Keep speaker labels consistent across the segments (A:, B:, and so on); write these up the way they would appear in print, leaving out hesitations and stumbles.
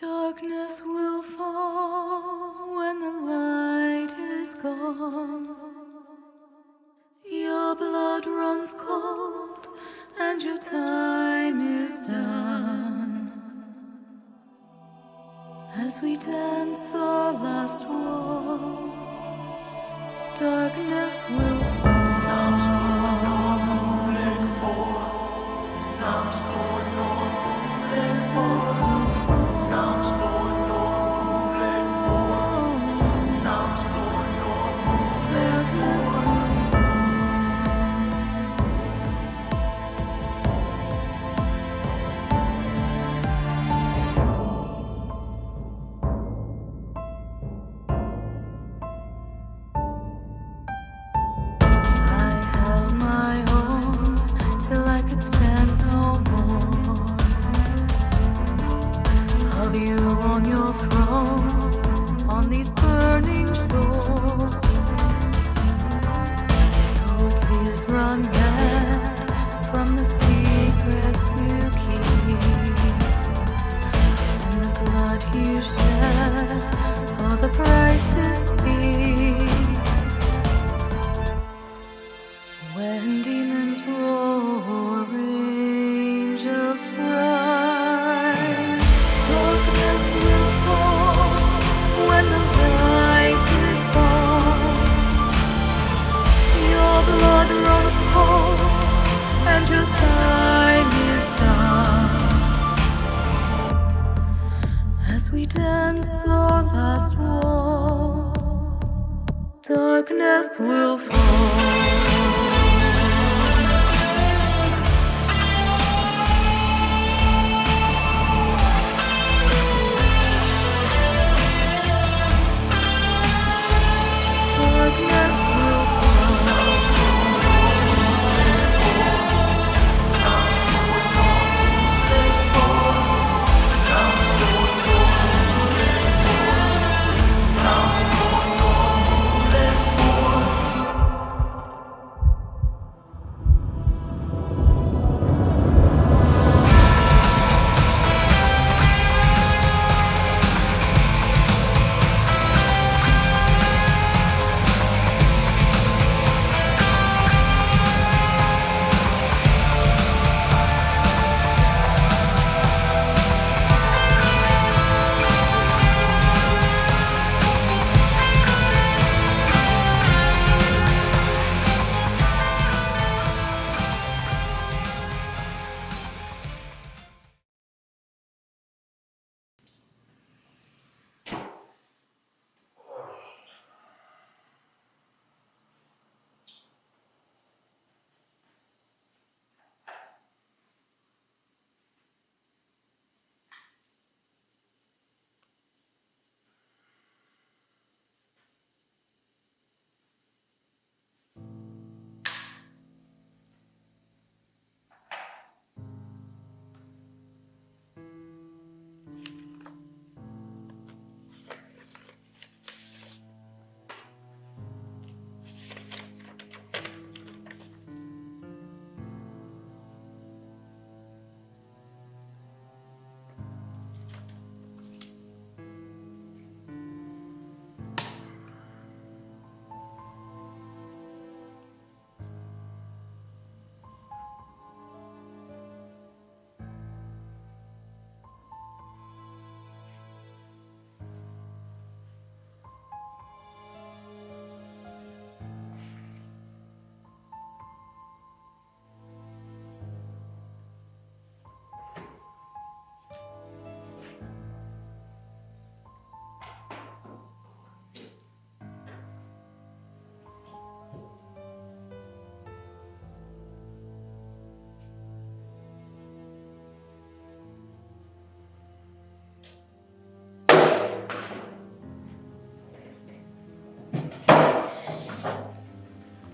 A: Darkness will fall when the light is gone. Your blood runs cold and your time is done. As we dance our last waltz, darkness will fall. Darkness will fall.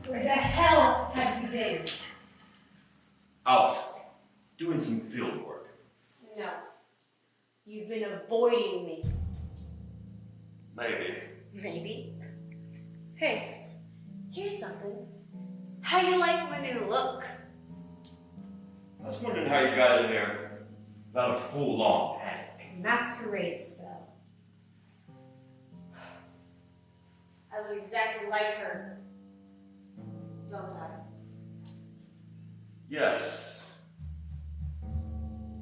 B: Where the hell have you been?
C: Out. Doing some field work.
B: No. You've been avoiding me.
C: Maybe.
B: Maybe. Hey, here's something. How you like my new look?
C: I was wondering how you got in here without a full-on panic.
B: masquerade spell. I look exactly like her, don't I?
C: Yes.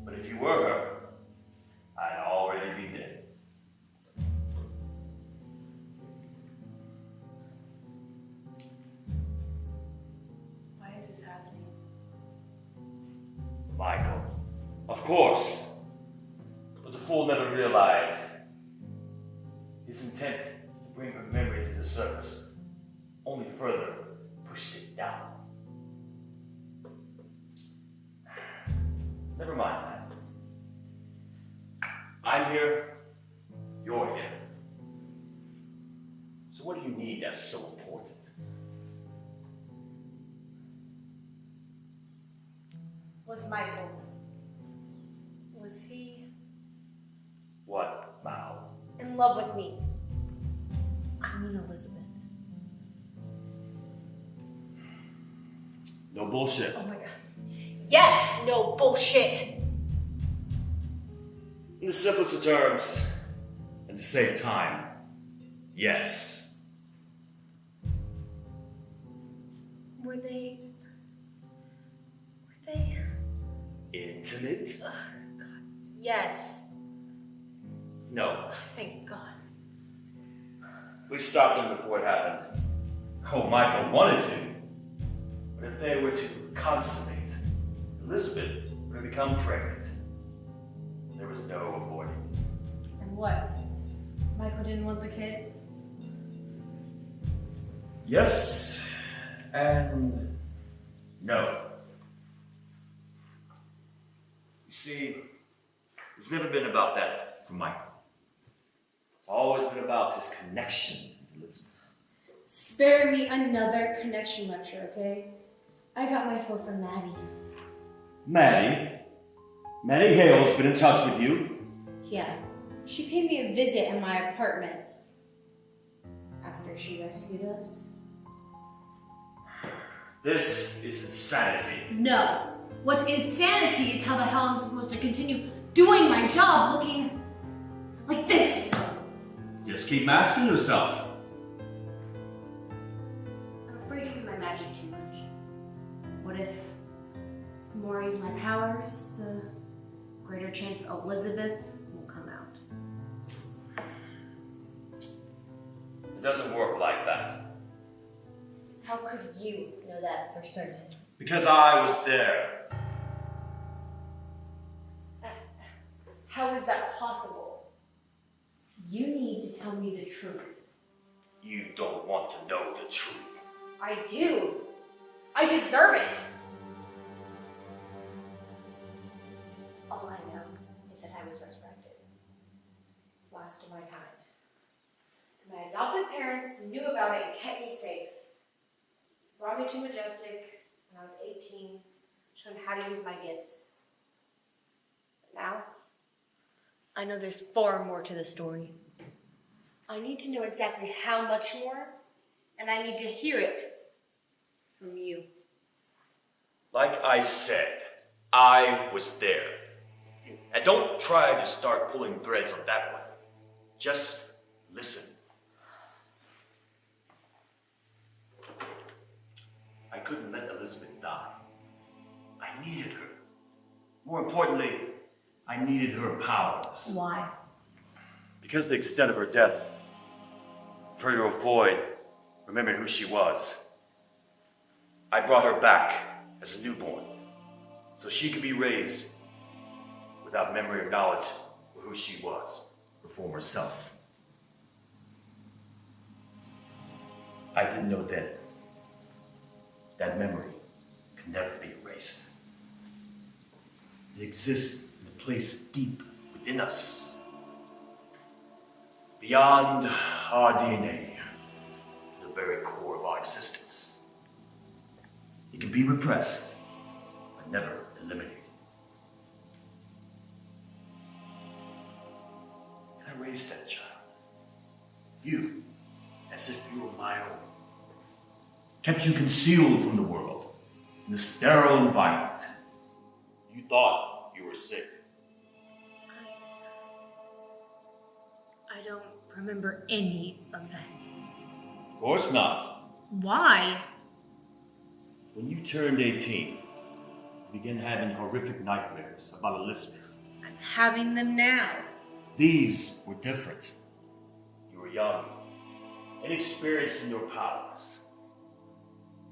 C: But if you were her, I'd already be dead.
B: Why is this happening?
C: Michael. Of course. But the fool never realized his intent to bring her memory to the surface only further pushed it down. Never mind that. I'm here, you're here. So what do you need that's so important?
B: Was Michael, was he
C: What, Mao?
B: in love with me? I mean Elizabeth.
C: No bullshit.
B: Oh my god. Yes, no bullshit.
C: In the simplest of terms, and to save time, yes.
B: Were they
C: Intimate?
B: God. Yes.
C: No.
B: Thank God.
C: We stopped them before it happened. Oh, Michael wanted to. But if they were to consummate, Elizabeth would have become pregnant. There was no avoiding it.
B: And what? Michael didn't want the kid?
C: Yes, and no. You see, it's never been about that for Michael. It's always been about his connection with Elizabeth.
B: Spare me another connection lecture, okay? I got my fill from Maddie.
C: Maddie Hale's been in touch with you.
B: Yeah. She paid me a visit in my apartment. After she rescued us.
C: This is insanity.
B: No. What's insanity is how the hell I'm supposed to continue doing my job looking like this.
C: Just keep masking yourself.
B: I'm afraid to use my magic too much. What if the more I use my powers, the greater chance Elizabeth will come out?
C: It doesn't work like that.
B: How could you know that for certain?
C: Because I was there.
B: How is that possible? You need to tell me the truth.
C: You don't want to know the truth.
B: I do. I deserve it. All I know is that I was resurrected. Last of my kind. My adopted parents knew about it and kept me safe. Brought me to Majestic when I was 18, showed me how to use my gifts. But now, I know there's far more to the story. I need to know exactly how much more, and I need to hear it from you.
C: Like I said, I was there. And don't try to start pulling threads on that one. Just listen. I couldn't let Elizabeth die. I needed her. More importantly, I needed her powers.
B: Why?
C: Because of the extent of her death, for her to avoid remembering who she was, I brought her back as a newborn, so she could be raised without memory or knowledge of who she was, her former self. I didn't know then that memory can never be erased. It exists in a place deep within us, beyond our DNA, to the very core of our existence. It can be repressed, but never eliminated. And I raised that child, you, as if you were my own. Kept you concealed from the world, in a sterile environment. You thought you were sick.
B: I don't remember any of that.
C: Of course not.
B: Why?
C: When you turned 18, you began having horrific nightmares about Elizabeth.
B: I'm having them now.
C: These were different. You were young, inexperienced in your powers.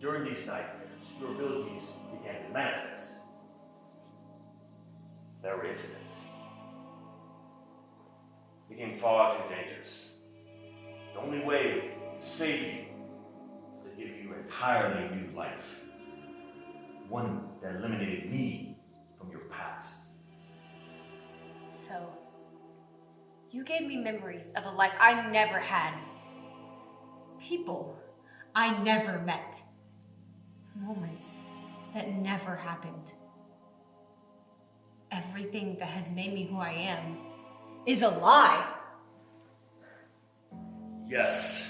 C: During these nightmares, your abilities began to manifest. There were incidents. It became far too dangerous. The only way to save you was to give you an entirely new life. One that eliminated me from your past.
B: So, you gave me memories of a life I never had. People I never met. Moments that never happened. Everything that has made me who I am is a lie.
C: Yes.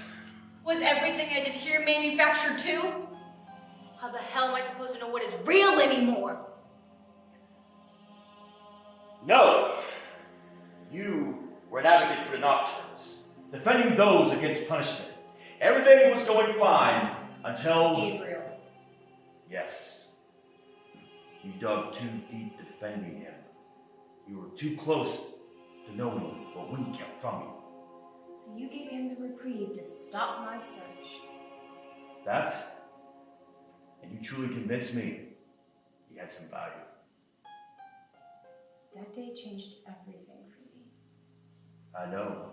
B: Was everything I did here manufactured too? How the hell am I supposed to know what is real anymore?
C: No. You were an advocate for the Nocturnes, defending those against punishment. Everything was going fine until...
B: Gabriel.
C: Yes. You dug too deep defending him. You were too close to knowing what we kept from you.
B: So you gave him the reprieve to stop my search.
C: That? And you truly convinced me he had some value.
B: That day changed everything for me.
C: I know.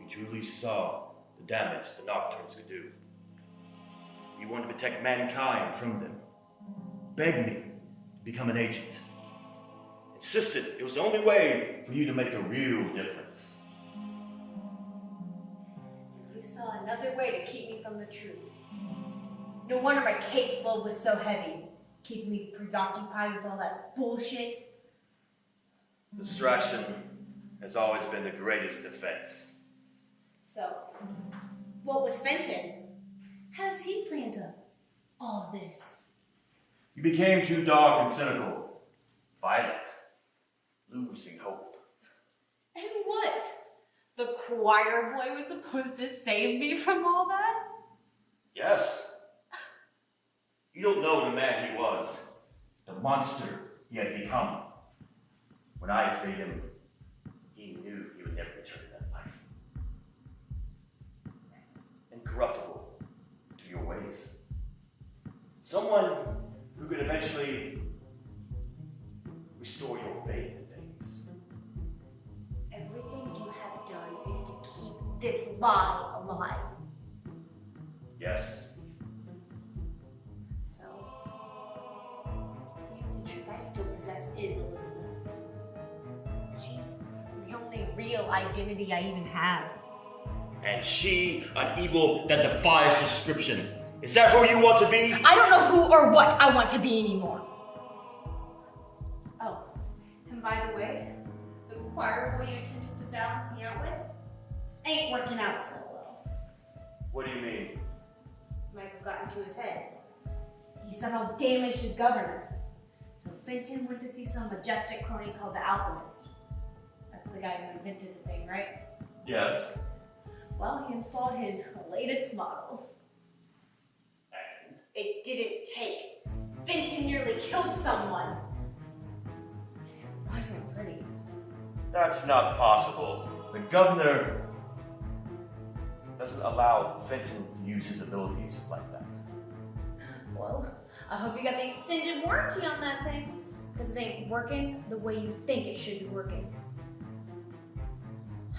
C: You truly saw the damage the Nocturnes could do. You wanted to protect mankind from them. Begged me to become an agent. Insisted it was the only way for you to make a real difference.
B: You saw another way to keep me from the truth. No wonder my caseload was so heavy, keeping me preoccupied with all that bullshit.
C: Distraction has always been the greatest defense.
B: So, what was Fenton? How does he plan to all this?
C: You became too dark and cynical, violent, losing hope.
B: And what? The choir boy was supposed to save me from all that?
C: Yes. You don't know the man he was, the monster he had become. When I freed him, he knew he would never return to that life. Incorruptible to your ways. Someone who could eventually restore your faith in things.
B: Everything you have done is to keep this lie alive.
C: Yes.
B: So, the only truth I still possess is Elizabeth. She's the only real identity I even have.
C: And she, an evil that defies description. Is that who you want to be?
B: I don't know who or what I want to be anymore. Oh, and by the way, the choir boy you attempted to balance me out with ain't working out so well.
C: What do you mean?
B: Michael got into his head. He somehow damaged his governor. So Fenton went to see some Majestic crony called the Alchemist. That's the guy who invented the thing, right?
C: Yes.
B: Well, he installed his latest model. It didn't take. Fenton nearly killed someone. It wasn't pretty.
C: That's not possible. The governor doesn't allow Fenton to use his abilities like that.
B: Well, I hope you got the extended warranty on that thing, because it ain't working the way you think it should be working.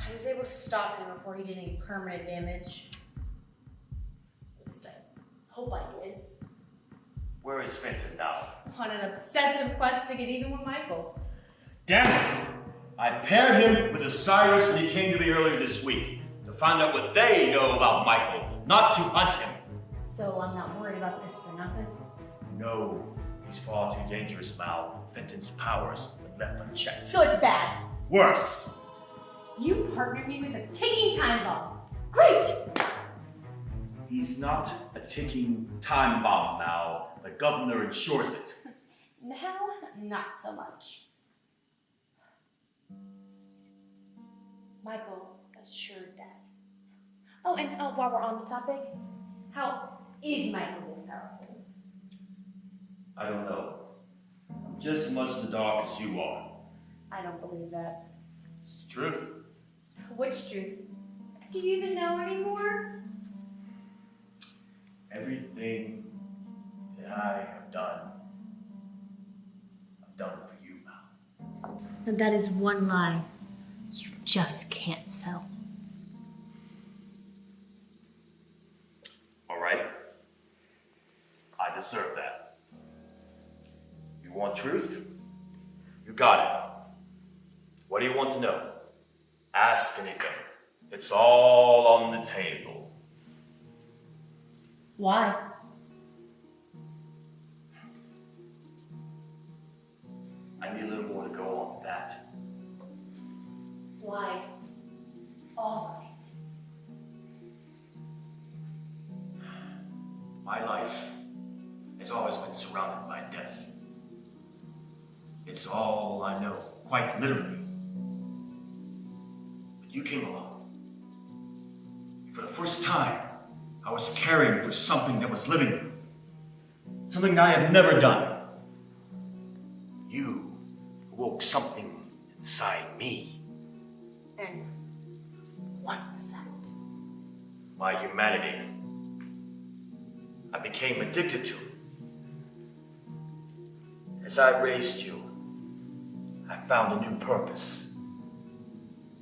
B: I was able to stop him before he did any permanent damage. At least I hope I did.
C: Where is Fenton now?
B: On an obsessive quest to get even with Michael.
C: Damn it! I paired him with the Sorcerers when he came to me earlier this week to find out what they know about Michael, not to hunt him.
B: So I'm not worried about this for nothing?
C: No, he's far too dangerous now. Fenton's powers have left unchecked.
B: So it's bad.
C: Worse.
B: You partnered me with a ticking time bomb. Great!
C: He's not a ticking time bomb now. The governor ensures it.
B: Now, not so much. Michael, assured that. Oh, and while we're on the topic, how is Michael this powerful?
C: I don't know. I'm just as much in the dark as you are.
B: I don't believe that.
C: It's the truth.
B: Which truth? Do you even know anymore?
C: Everything that I have done, I've done for you now.
B: And that is one lie you just can't sell.
C: All right. I deserve that. You want truth? You got it. What do you want to know? Ask anything. It's all on the table.
B: Why?
C: I need a little more to go on with that.
B: Why? All of it.
C: My life has always been surrounded by death. It's all I know, quite literally. But you came along. For the first time, I was caring for something that was living. Something I had never done. You awoke something inside me.
B: And what was that?
C: My humanity. I became addicted to it. As I raised you, I found a new purpose.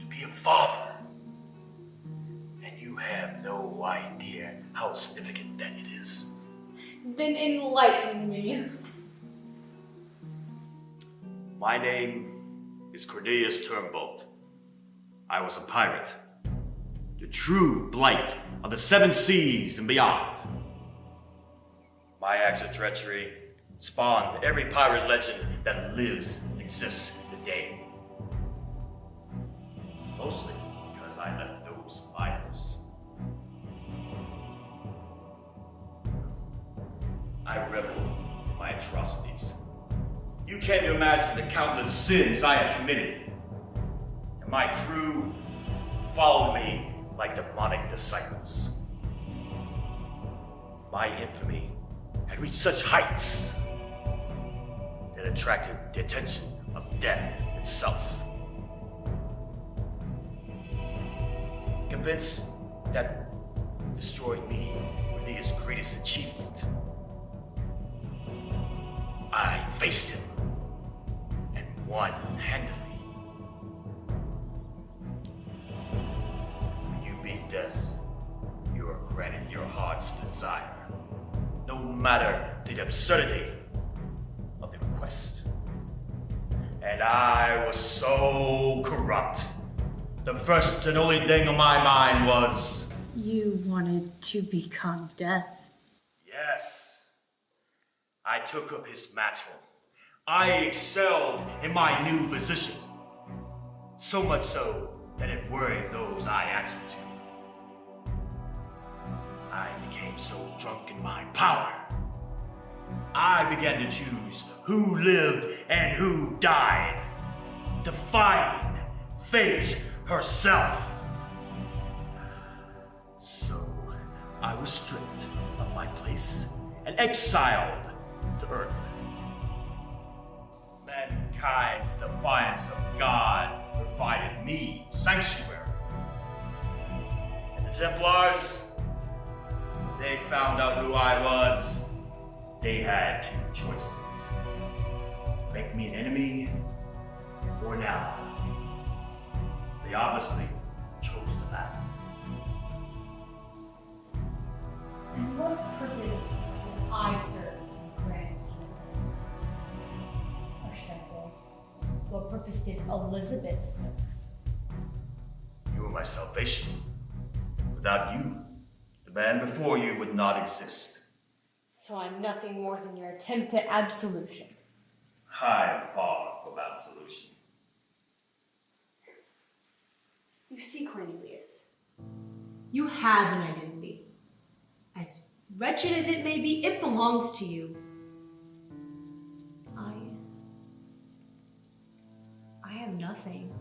C: To be a father. And you have no idea how significant that it is.
B: Then enlighten me.
C: My name is Cornelius Turnbolt. I was a pirate. The true blight of the seven seas and beyond. My acts of treachery spawned every pirate legend that lives and exists today. Mostly because I left those survivors. I revel in my atrocities. You can't imagine the countless sins I have committed. And my crew followed me like demonic disciples. My infamy had reached such heights that it attracted the attention of death itself. Convinced that destroying me would be his greatest achievement, I faced him and won handily. When you beat death, you are granted your heart's desire, no matter the absurdity of the request. And I was so corrupt. The first and only thing on my mind was...
B: You wanted to become death.
C: Yes. I took up his mantle. I excelled in my new position. So much so that it worried those I answered to. I became so drunk in my power. I began to choose who lived and who died, defying fate herself. So I was stripped of my place and exiled to Earth. Mankind's defiance of God provided me sanctuary. And the Templars, they found out who I was. They had two choices. Make me an enemy or an ally. They obviously chose the latter.
B: And what purpose did I serve in the grand scheme of things? Or should I say, what purpose did Elizabeth serve?
C: You were my salvation. Without you, the man before you would not exist.
B: So I'm nothing more than your attempt at absolution.
C: I am far from absolution.
B: You see, Cornelius, you have an identity. As wretched as it may be, it belongs to you. I am nothing.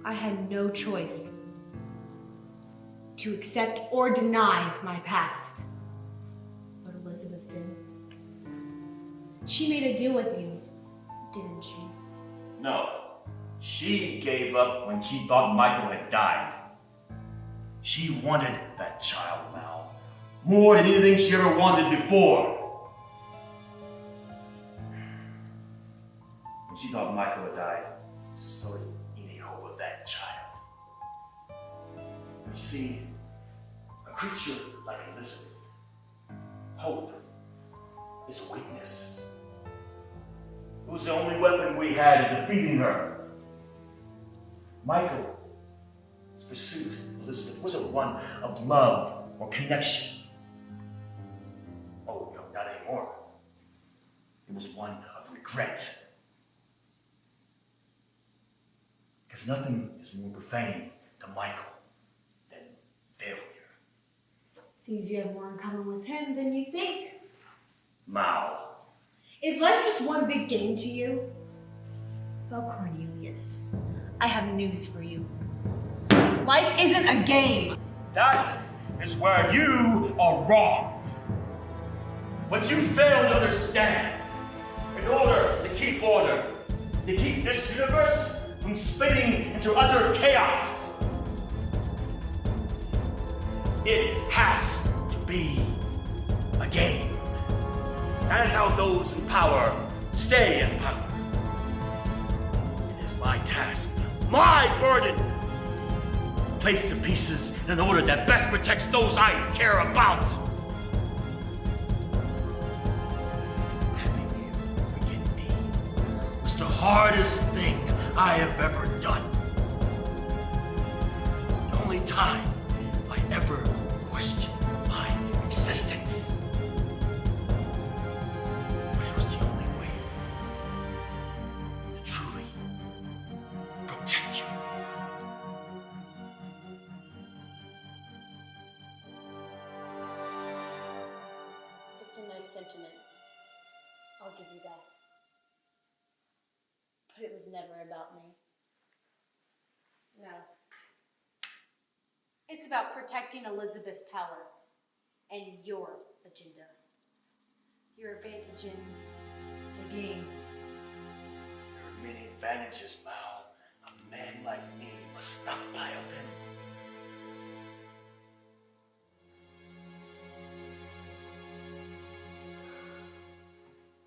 B: I had no choice to accept or deny my past. But Elizabeth did. She made a deal with you, didn't she?
C: No. She gave up when she thought Michael had died. She wanted that child now, more than anything she ever wanted before. When she thought Michael had died, so did any hope of that child. You see, a creature like Elizabeth, hope is a weakness. It was the only weapon we had in defeating her. Michael's pursuit of Elizabeth wasn't one of love or connection. Oh, no, not anymore. It was one of regret. Because nothing is more profane to Michael than failure.
B: Seems you have more in common with him than you think.
C: Mao.
B: Is life just one big game to you? Well, Cornelius, I have news for you. Life isn't a game.
C: That is where you are wrong. What you fail to understand, in order to keep order, to keep this universe from spinning into utter chaos, it has to be a game. That is how those in power stay in power. It is my task, my burden, to place the pieces in an order that best protects those I care about. Having you forget me was the hardest thing I have ever done. The only time I ever questioned my existence. But it was the only way to truly protect you.
B: It's a nice sentiment. I'll give you that. But it was never about me. No. It's about protecting Elizabeth's power and your agenda. Your advantage in the game.
C: There are many advantages, Mao. A man like me must stockpile them.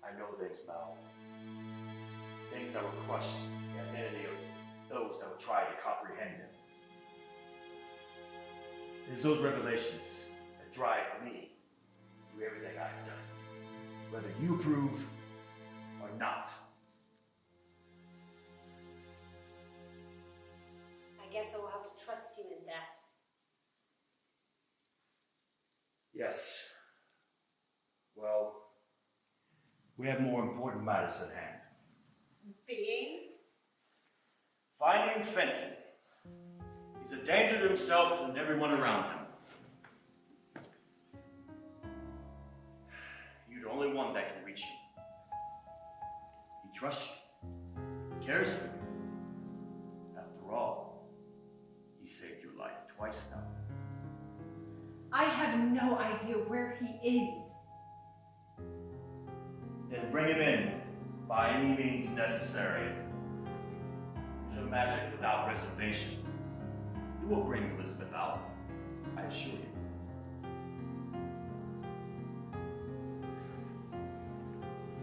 C: I know things, Mao. Things that will crush the identity of those that will try to comprehend them. It is those revelations that drive me to do everything I've done, whether you approve or not.
B: I guess I will have to trust you in that.
C: Yes. Well, we have more important matters at hand.
B: Being?
C: Finding Fenton. He's a danger to himself and everyone around him. You're the only one that can reach him. He trusts you. He cares for you. After all, he saved your life twice now.
B: I have no idea where he is.
C: Then bring him in by any means necessary. Use your magic without reservation. You will bring Elizabeth out, I assure you.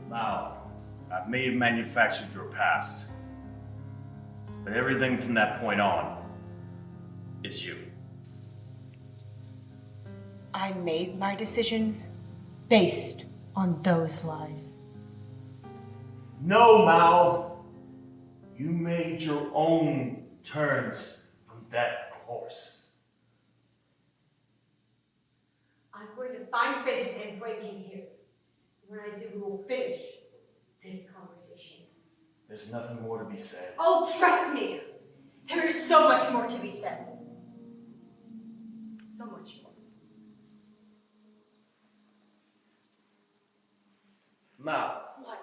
C: Now, I may have manufactured your past, but everything from that point on is you.
B: I made my decisions based on those lies.
C: No, Mao. You made your own turns from that course.
B: I'm going to find Fenton and break in here. When I do, we will finish this conversation.
C: There's nothing more to be said.
B: Oh, trust me! There is so much more to be said. So much more.
C: Mao,
B: What?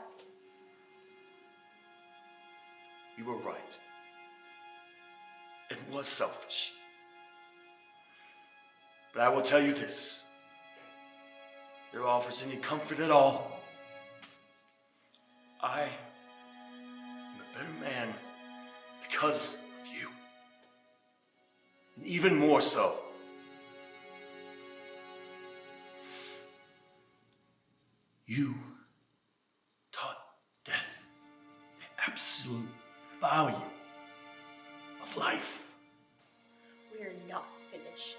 C: you were right. It was selfish. But I will tell you this. If it offers any comfort at all, I am a better man because of you. And even more so. You taught death the absolute value of life.
B: We're not finished.